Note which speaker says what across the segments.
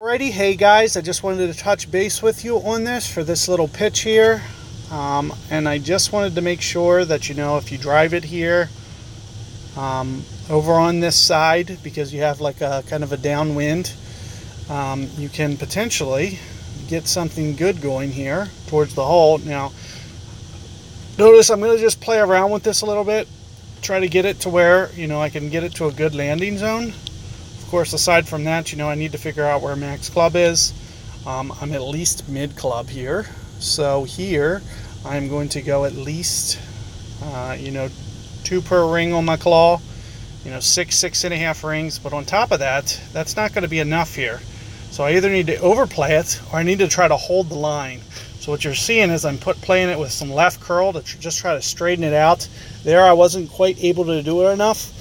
Speaker 1: Alrighty, hey guys, I just wanted to touch base with you on this for this little pitch here. And I just wanted to make sure that, you know, if you drive it here over on this side, because you have like a kind of a downwind, you can potentially get something good going here towards the hole. Now, notice I'm going to just play around with this a little bit, try to get it to where, you know, I can get it to a good landing zone. Of course, aside from that, you know, I need to figure out where max club is. I'm at least mid club here. So here, I'm going to go at least, you know, 2 per ring on my claw. You know, 6.5 rings. But on top of that, that's not going to be enough here. So I either need to overplay it, or I need to try to hold the line. So what you're seeing is I'm playing it with some left curl to just try to straighten it out. There, I wasn't quite able to do it enough.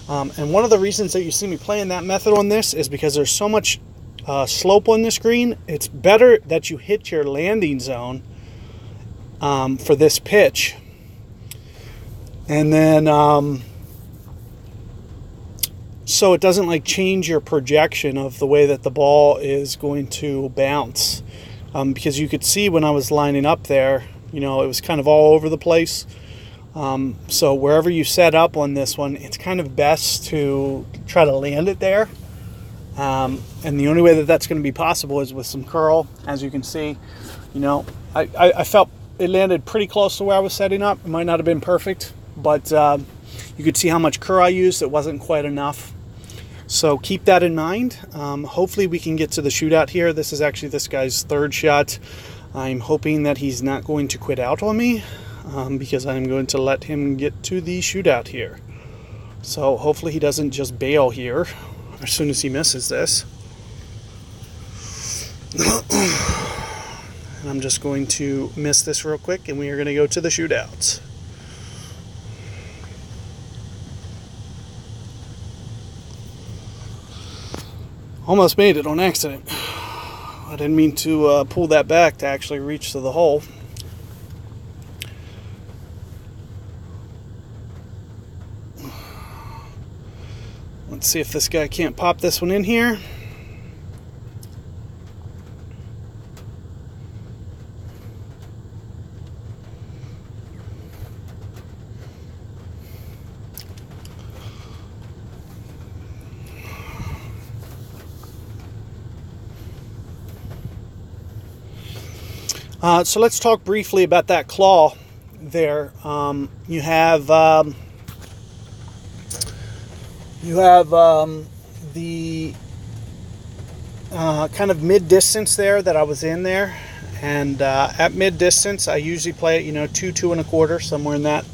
Speaker 1: And one of the reasons that you see me playing that method on this is because there's so much slope on this green. It's better that you hit your landing zone for this pitch. And then, so it doesn't like change your projection of the way that the ball is going to bounce. Because you could see when I was lining up there, you know, it was kind of all over the place. So wherever you set up on this one, it's kind of best to try to land it there. And the only way that that's going to be possible is with some curl. As you can see, you know, I felt it landed pretty close to where I was setting up. It might not have been perfect, but you could see how much curl I used. It wasn't quite enough. So keep that in mind. Hopefully we can get to the shootout here. This is actually this guy's 3rd shot. I'm hoping that he's not going to quit out on me. Because I'm going to let him get to the shootout here. So hopefully he doesn't just bail here as soon as he misses this. And I'm just going to miss this real quick, and we are going to go to the shootouts. Almost made it on accident. I didn't mean to pull that back to actually reach to the hole. Let's see if this guy can't pop this one in here. So let's talk briefly about that claw there. You have the kind of mid-distance there that I was in there, and at mid-distance I usually play it, you know, 2, 2.25, somewhere in that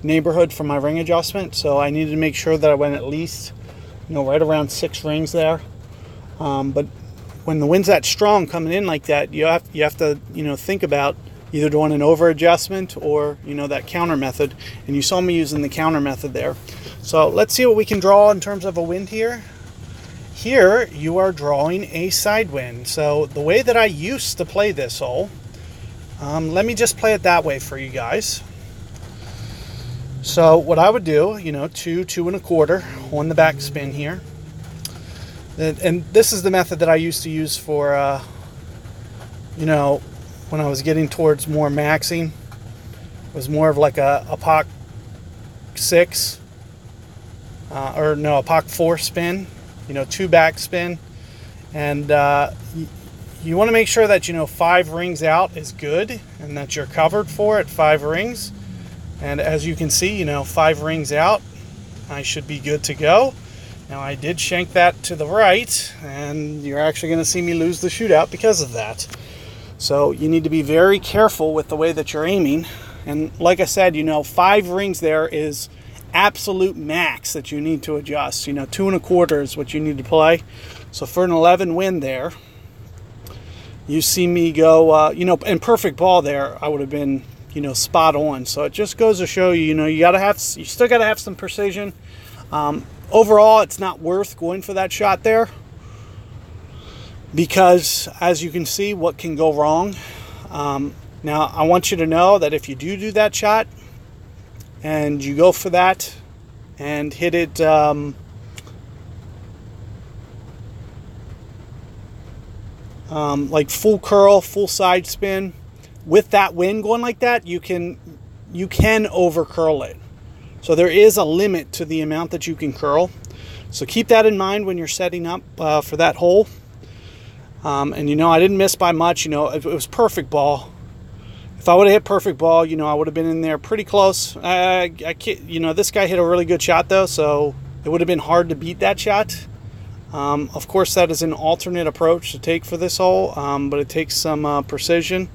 Speaker 1: neighborhood for my ring adjustment. So I needed to make sure that I went at least, you know, right around 6 rings there. But when the wind's that strong coming in like that, you have to, you know, think about either doing an over adjustment or, you know, that counter method. And you saw me using the counter method there. So let's see what we can draw in terms of a wind here. Here you are drawing a side wind. So the way that I used to play this hole, let me just play it that way for you guys. So what I would do, you know, 2, 2.25 on the backspin here. And this is the method that I used to use for, you know, when I was getting towards more maxing. It was more of like a POC 6, or no, a POC 4 spin, you know, 2 backspin. And you want to make sure that, you know, 5 rings out is good and that you're covered for at 5 rings. And as you can see, you know, 5 rings out, I should be good to go. Now I did shank that to the right, and you're actually going to see me lose the shootout because of that. So you need to be very careful with the way that you're aiming. And like I said, you know, 5 rings there is absolute max that you need to adjust. You know, 2.25 is what you need to play. So for an 11 wind there, you see me go, you know, in perfect ball there, I would have been, you know, spot on. So it just goes to show you, you know, you still got to have some precision. Overall, it's not worth going for that shot there, because as you can see, what can go wrong. Now, I want you to know that if you do that shot and you go for that and hit it like full curl, full side spin. With that wind going like that, you can over curl it. So there is a limit to the amount that you can curl. So keep that in mind when you're setting up for that hole. And you know, I didn't miss by much. You know, it was perfect ball. If I would have hit perfect ball, you know, I would have been in there pretty close. You know, this guy hit a really good shot though, so it would have been hard to beat that shot. Of course, that is an alternate approach to take for this hole, but it takes some precision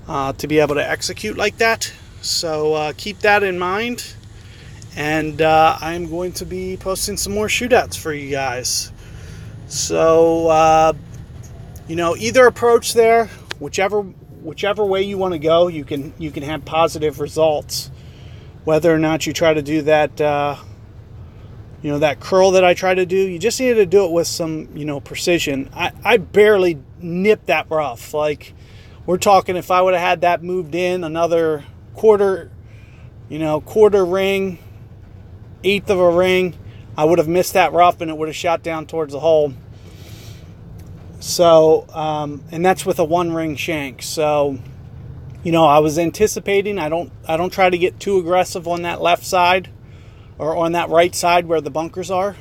Speaker 1: to be able to execute like that. So keep that in mind. And I'm going to be posting some more shootouts for you guys. So, you know, either approach there, whichever way you want to go, you can have positive results. Whether or not you try to do that, you know, that curl that I try to do, you just need to do it with some, you know, precision. I barely nipped that rough. Like, we're talking, if I would have had that moved in another quarter, you know, quarter ring, eighth of a ring, I would have missed that rough and it would have shot down towards the hole. So, and that's with a 1-ring shank. So, you know, I was anticipating, I don't try to get too aggressive on that left side or on that right side where the bunkers are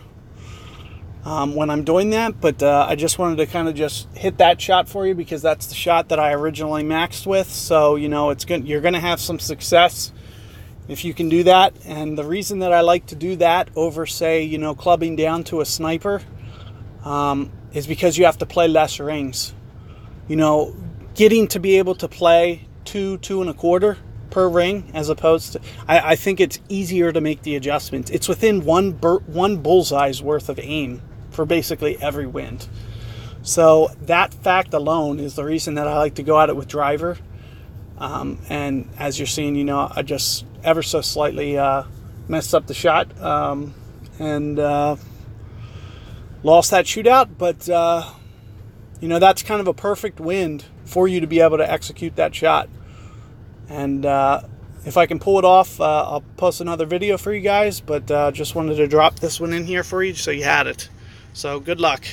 Speaker 1: when I'm doing that. But I just wanted to kind of just hit that shot for you because that's the shot that I originally maxed with. So, you know, you're going to have some success if you can do that. And the reason that I like to do that over, say, you know, clubbing down to a sniper is because you have to play less rings. You know, getting to be able to play 2 1/4 per ring, as opposed to, I think it's easier to make the adjustments. It's within one bullseye's worth of aim for basically every wind. So that fact alone is the reason that I like to go at it with driver. And as you're seeing, you know, I just ever so slightly messed up the shot and lost that shootout. But you know, that's kind of a perfect wind for you to be able to execute that shot. And if I can pull it off, I'll post another video for you guys. But just wanted to drop this one in here for you so you had it. So good luck.